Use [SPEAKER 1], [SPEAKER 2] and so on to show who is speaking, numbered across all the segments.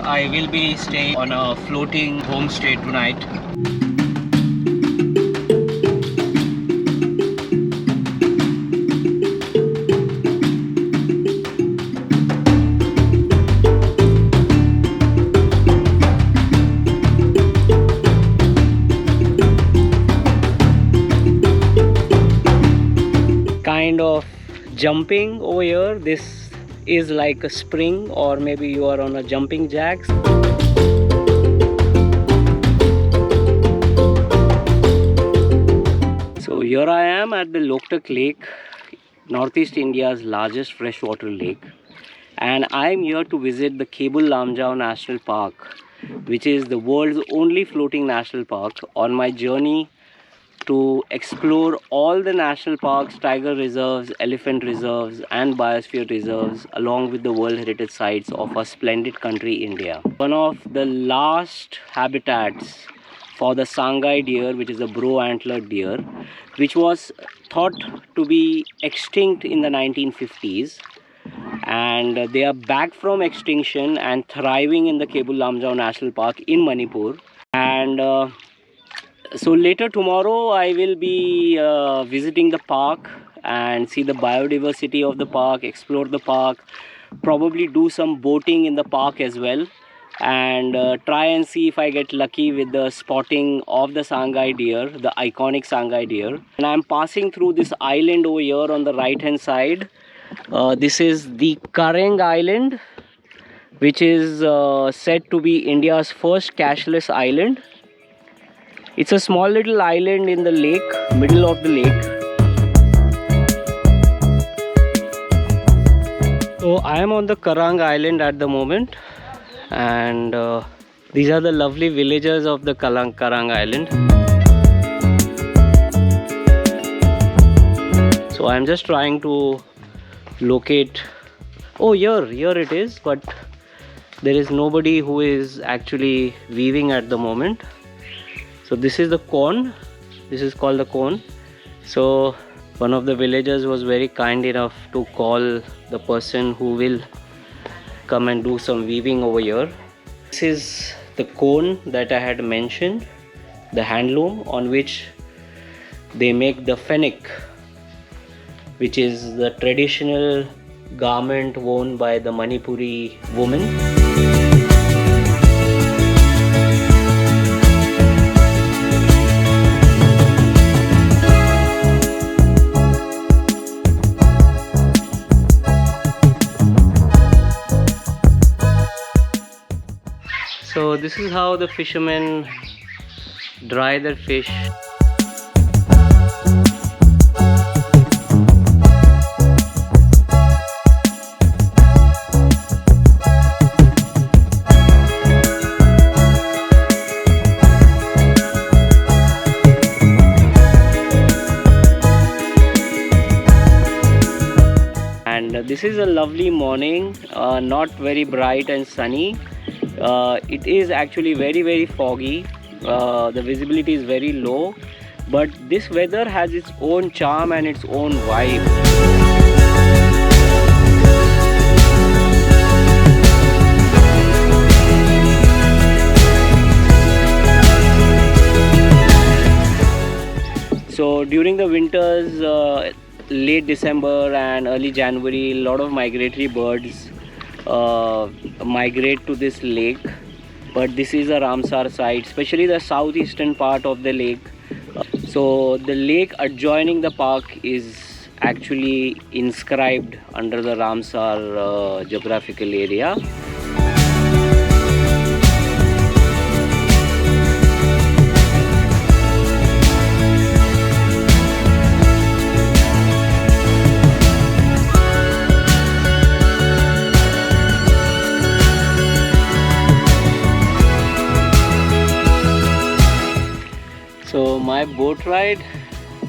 [SPEAKER 1] I will be staying on a floating homestay tonight. Kind of jumping over here. This is like a spring, or maybe you are on a jumping jacks. So here I am at the Loktak Lake, Northeast India's largest freshwater lake, and I am here to visit the Keibul Lamjao National Park, which is the world's only floating national park, on my journey to explore all the national parks, tiger reserves, elephant reserves and biosphere reserves along with the World Heritage Sites of our splendid country India. One of the last habitats for the Sangai deer, which is the antlered deer, which was thought to be extinct in the 1950s, and they are back from extinction and thriving in the Keibul Lamjao National Park in Manipur. And so later tomorrow I will be visiting the park and see the biodiversity of the park, explore the park, probably do some boating in the park as well, and try and see if I get lucky with the spotting of the Sangai deer, the iconic Sangai deer. And I am passing through this island over here on the right hand side. This is the Kareng Island, which is said to be India's first cashless island. It's a small little island in the lake, middle of the lake. So I am on the Kareng Island at the moment, and these are the lovely villages of the Kareng Island. So I am just trying to locate. Oh, here it is, but there is nobody who is actually weaving at the moment. So this is the cone. This is called the cone. So one of the villagers was very kind enough to call the person who will come and do some weaving over here. This is the cone that I had mentioned, the handloom on which they make the fennec, which is the traditional garment worn by the Manipuri women. So this is how the fishermen dry their fish. And this is a lovely morning, not very bright and sunny. It is actually very foggy. The visibility is very low, but this weather has its own charm and its own vibe. So during the winters, late December and early January, a lot of migratory birds migrate to this lake. But this is a Ramsar site, especially the southeastern part of the lake. So the lake adjoining the park is actually inscribed under the Ramsar geographical area. So my boat ride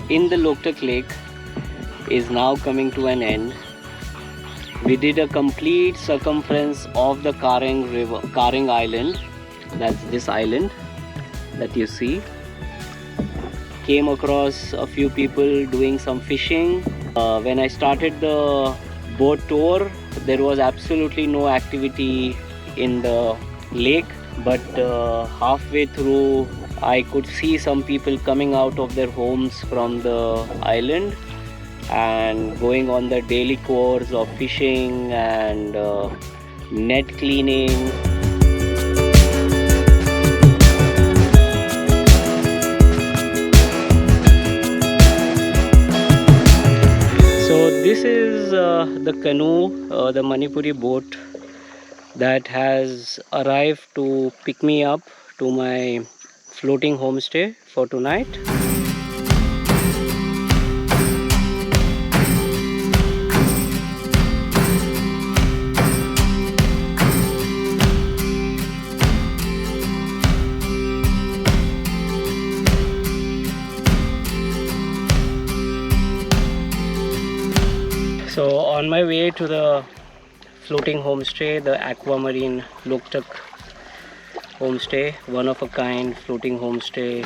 [SPEAKER 1] in the Loktak Lake is now coming to an end. We did a complete circumference of the Kareng Island. That's this island that you see. Came across a few people doing some fishing. When I started the boat tour, there was absolutely no activity in the lake, but halfway through I could see some people coming out of their homes from the island and going on the daily course of fishing and net cleaning. So this is the canoe, the Manipuri boat that has arrived to pick me up to my floating homestay for tonight. So on my way to the floating homestay, the aquamarine Loktak homestay, one of a kind floating homestay.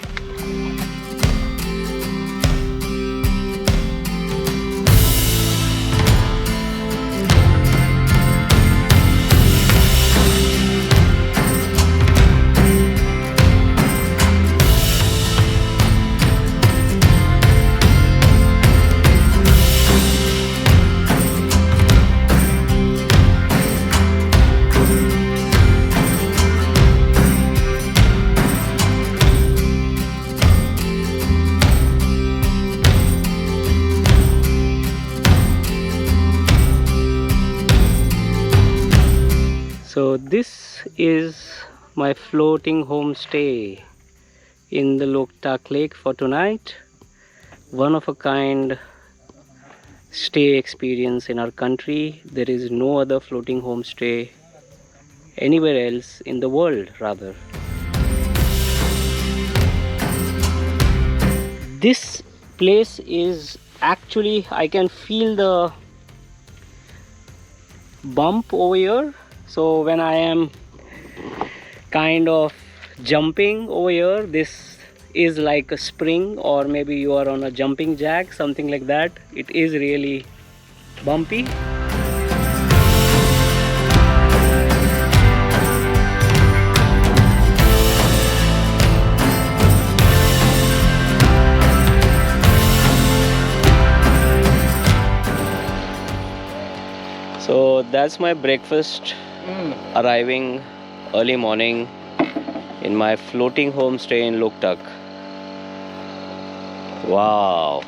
[SPEAKER 1] So this is my floating homestay in the Loktak Lake for tonight. One of a kind stay experience in our country. There is no other floating homestay anywhere else in the world, rather. This place is actually, I can feel the bump over here. So when I am kind of jumping over here, this is like a spring, or maybe you are on a jumping jack, something like that. It is really bumpy. So that's my breakfast, arriving early morning in my floating homestay in Loktak. Wow.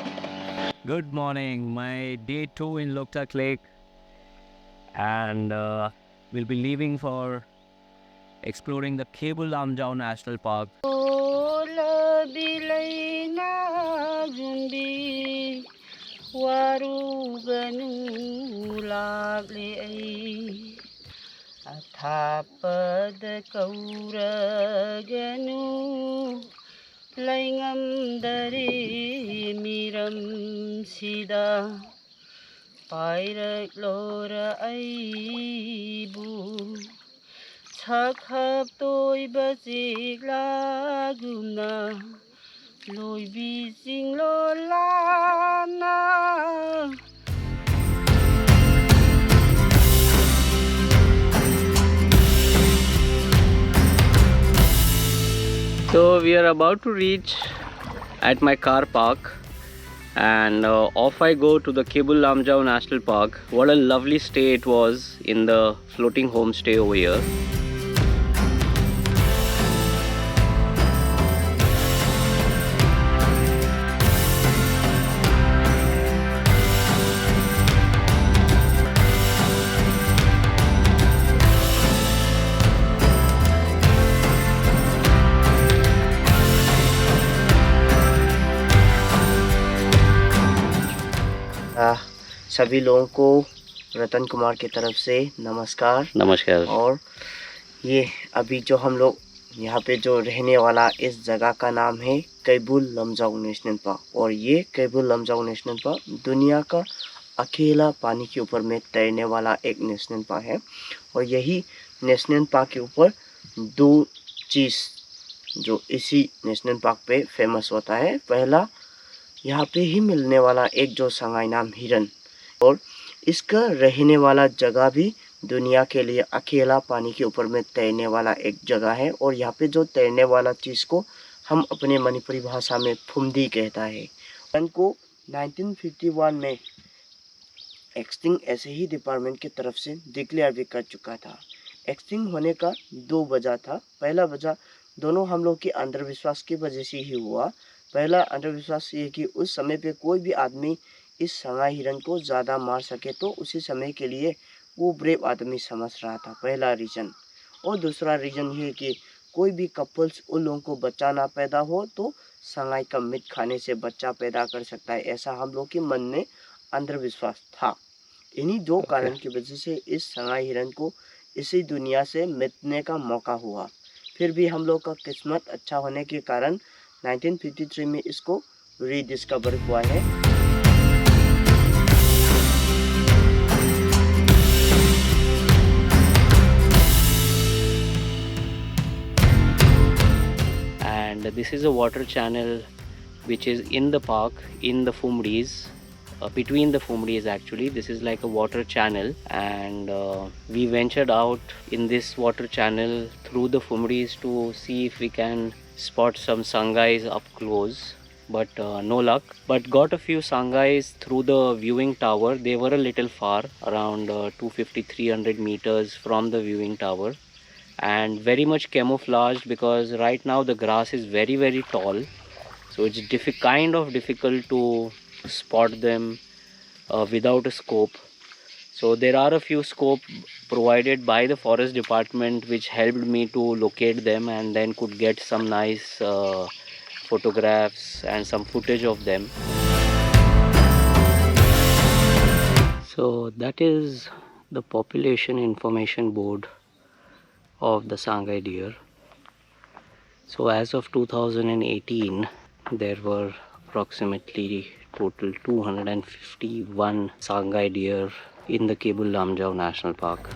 [SPEAKER 1] Good morning, my day 2 in Loktak Lake, and we'll be leaving for exploring the Keibul Lamjao National Park.
[SPEAKER 2] Athapad kauraganu laingam dari miram sida pairak lora aibu chakhap toy bajik laguna loi bijing lolana.
[SPEAKER 1] So we are about to reach at my car park, and off I go to the Keibul Lamjao National Park. What a lovely stay it was in the floating homestay over here.
[SPEAKER 2] सभी लोगों को रतन कुमार की तरफ से नमस्कार।
[SPEAKER 1] नमस्कार।
[SPEAKER 2] और ये अभी जो हम लोग यहाँ पे जो रहने वाला इस जगह का नाम है कैबुल लमजाओ नेशनल पार्क, और ये कैबुल लमजाओ नेशनल पार्क दुनिया का अकेला पानी के ऊपर में तैरने वाला एक नेशनल पार्क है। और यही नेशनल पार्क के ऊपर दो चीज़ जो इसी नेशनल पार्क पे फेमस होता है। पहला, यहाँ पे ही मिलने वाला एक जो संगाई नाम हिरन, और इसका रहने वाला जगह भी दुनिया के लिए अकेला पानी के ऊपर में तैरने वाला एक जगह है। और यहाँ पे जो तैरने वाला चीज़ को हम अपने मणिपुरी भाषा में phumdi कहता है। उनको 1951 में एक्सटिंग ऐसे ही डिपार्टमेंट की तरफ से डिक्लेयर भी कर चुका था। एक्सटिंग होने का दो वजह था। पहला वजह दोनों हम लोग के अंधविश्वास की वजह से ही हुआ। पहला अंधविश्वास ये कि उस समय पे कोई भी आदमी इस संगाई हिरन को ज़्यादा मार सके तो उसी समय के लिए वो ब्रेव आदमी समझ रहा था, पहला रीज़न। और दूसरा रीज़न ये कि कोई भी कपल्स उन लोगों को बच्चा ना पैदा हो तो संगाई का मीट खाने से बच्चा पैदा कर सकता है, ऐसा हम लोग के मन में अंधविश्वास था। इन्हीं दो कारण की वजह से इस संगाई हिरन को इसी दुनिया से मिटने का मौका हुआ। फिर भी हम लोग का किस्मत अच्छा होने के कारण 1953 में इसको रीडिस्कवर हुआ है।
[SPEAKER 1] And this is a water channel which is in the park, in the phumdis, between the phumdis actually. This is like a water channel, and we ventured out in this water channel through the phumdis to see if we can spot some sangais up close, but no luck. But got a few sangais through the viewing tower. They were a little far, around 250-300 meters from the viewing tower, and very much camouflaged because right now the grass is very tall, so it's kind of difficult to spot them without a scope. So there are a few scope provided by the forest department which helped me to locate them, and then could get some nice photographs and some footage of them. So that is the population information board of the Sangai deer. So as of 2018 there were approximately total 251 Sangai deer in the Keibul Lamjao National Park.